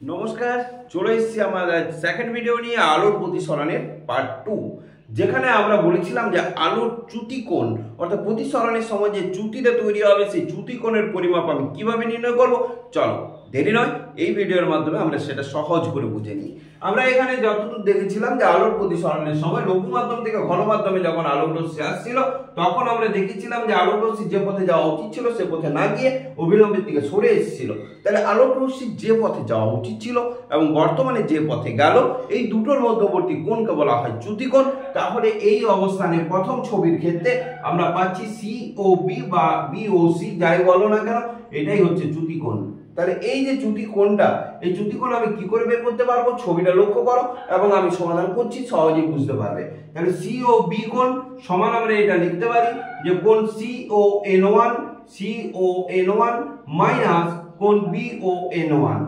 নমস্কার, চলে এসেছি আমাদের সেকেন্ড ভিডিও নিয়ে আলোর প্রতিসরণের পার্ট 2, যেখানে আমরা বলেছিলাম যে আলোর চ্যুতি কোণ অর্থাৎ প্রতিসরণের সময় যে চ্যুতিটা তৈরি হবে সেই চ্যুতি কোণের পরিমাপ আমি কিভাবে নির্ণয় করব। চলো দেরি নয়, এই ভিডিওর মাধ্যমে আমরা সেটা সহজ করে বুঝে নিই। আমরা এখানে যতদূর দেখেছিলাম যে আলোর প্রতিসরণের সময় লঘু মাধ্যম থেকে ঘন মাধ্যমে যখন আলোক রশ্মি আসছিল তখন আমরা দেখেছিলাম যে আলোক রশ্মি যে পথে যাওয়া উচিত ছিল সে পথে না গিয়ে অবিলম্বের দিকে সরে এসেছিল। তাহলে আলোক রশ্মি যে পথে যাওয়া উচিত ছিল এবং বর্তমানে যে পথে গেল এই দুটোর মধ্যবর্তী কোণকে বলা হয় চ্যুতি কোণ। তাহলে এই অবস্থানে প্রথম ছবির ক্ষেত্রে আমরা পাচ্ছি COB বা BOC যাই বলো না কেন, এটাই হচ্ছে চ্যুতি কোণ। তাহলে এই যে চ্যুতি কোণটা, এই চ্যুতি কোণ আমি কি করে বের করতে পারবো? ছবিটা লক্ষ্য করো এবং আমি সমাধান করছি, সহজেই বুঝতে পারবে। তাহলে COB কোণ সমান আমরা এটা লিখতে পারি যে কোণ CON1 মাইনাস কোণ BON1।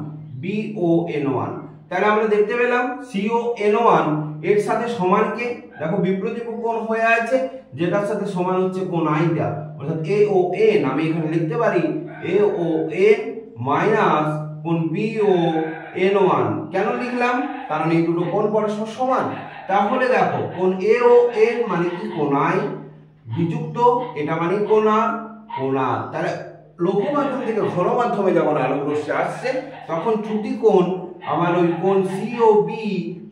তাহলে আমরা দেখতে পেলাম CON1 এর সাথে সমান কে, দেখো বিপরীত কোণ হয়ে আছে যেটার সাথে সমান হচ্ছে কোণ আইটা অর্থাৎ AON। আমি এখানে লিখতে পারি AON মাইনাস কোণ BON1। কেন লিখলাম? কারণ এই দুটো কোণ পরস্পর সমান। তাহলে দেখো কোণ AON মানে কি? কোণ আই বিযুক্ত এটা মানে কোণ আর। তাহলে লঘু মাধ্যম থেকে ঘন মাধ্যমে যখন আলোক রশ্মি আসছে তখন চ্যুতি কোণ আমার ওই কোণ COB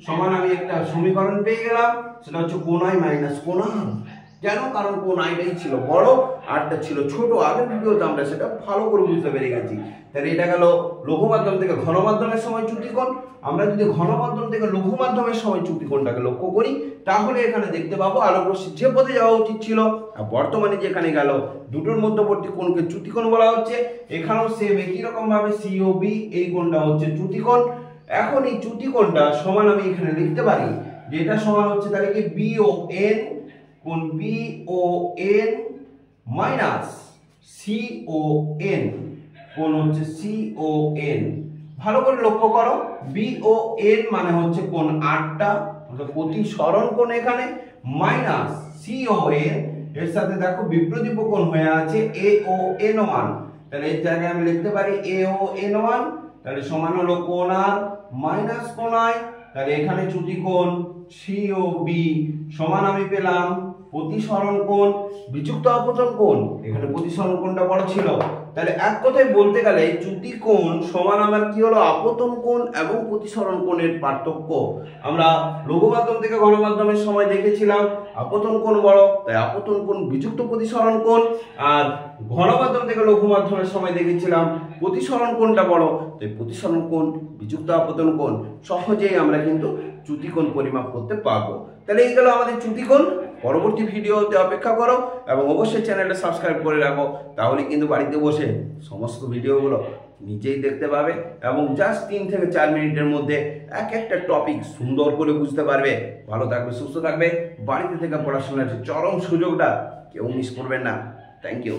সমান আমি একটা সমীকরণ পেয়ে গেলাম, সেটা হচ্ছে কোণ আই মাইনাস কোণ আর। কেন? কারণ কোণ আইটাই ছিল বড়, আরটা ছিল ছোট। আগের ভিডিওতে আমরা সেটা ভালো করে বুঝতে পেরে গেছি। তাহলে এটা গেল লঘু মাধ্যম থেকে ঘন মাধ্যমের সময় চ্যুতি কোণ। আমরা যদি ঘন মাধ্যম থেকে লঘু মাধ্যমের সময় চ্যুতি কোণটাকে লক্ষ্য করি তাহলে এখানে দেখতে পাবো আলোক রশ্মি যে পথে যাওয়া উচিত ছিল আর বর্তমানে যেখানে গেল দুটোর মধ্যবর্তী কোণকে চ্যুতি কোণ বলা হচ্ছে। এখানেও সেম একই রকম ভাবে COB এই কোণটা হচ্ছে চ্যুতি কোণ। এখন এই চ্যুতি কোণটা সমান আমি এখানে লিখতে পারি যে এটা সমান হচ্ছে তাহলে কি BON কোণ BON মাইনাস CON কোণ হচ্ছে CON। ভালো করে লক্ষ্য করো, BON মানে হচ্ছে কোণ আটটা অর্থাৎ প্রতিসরণ কোণ এখানে, মাইনাস CON এর সাথে দেখো বিপরীত কোণ হয়ে আছে AON1। তাহলে এই জায়গায় আমি লিখতে পারি AON1 তাহলে সমান হলো কোণ আর মাইনাস কোণ আই। তাহলে এখানে চ্যুতি কোণ COB সমান আমি পেলাম প্রতিসরণ কোণ বিযুক্ত আপতন কোণ। এখানে প্রতিসরণ কোণটা বড় ছিল। তাহলে এক কথায় বলতে গেলে চ্যুতি কোণ সমান আমার কি হলো? আপতন কোণ এবং প্রতিসরণ কোণের পার্থক্য। আমরা লঘু মাধ্যম থেকে ঘন মাধ্যমের সময় দেখেছিলাম আপতন কোণ বড়, তাই আপতন কোণ বিযুক্ত প্রতিসরণ কোণ। আর ঘন মাধ্যম থেকে লঘু মাধ্যমের সময় দেখেছিলাম প্রতিসরণ কোণটা বড়, তাই প্রতিসরণ কোণ বিযুক্ত আপতন কোণ। সহজেই আমরা কিন্তু চ্যুতি কোণ পরিমাপ করতে পারবো। তাহলে এই গেল আমাদের চ্যুতি কোণ। পরবর্তী ভিডিওতে অপেক্ষা করো এবং অবশ্যই চ্যানেলটা সাবস্ক্রাইব করে রাখো, তাহলে কিন্তু বাড়িতে বসে সমস্ত ভিডিওগুলো নিজেই দেখতে পাবে এবং জাস্ট 3 থেকে 4 মিনিটের মধ্যে এক একটা টপিক সুন্দর করে বুঝতে পারবে। ভালো থাকবে, সুস্থ থাকবে। বাড়িতে থেকে পড়াশোনার চরম সুযোগটা কেউ মিস করবেন না। Thank you.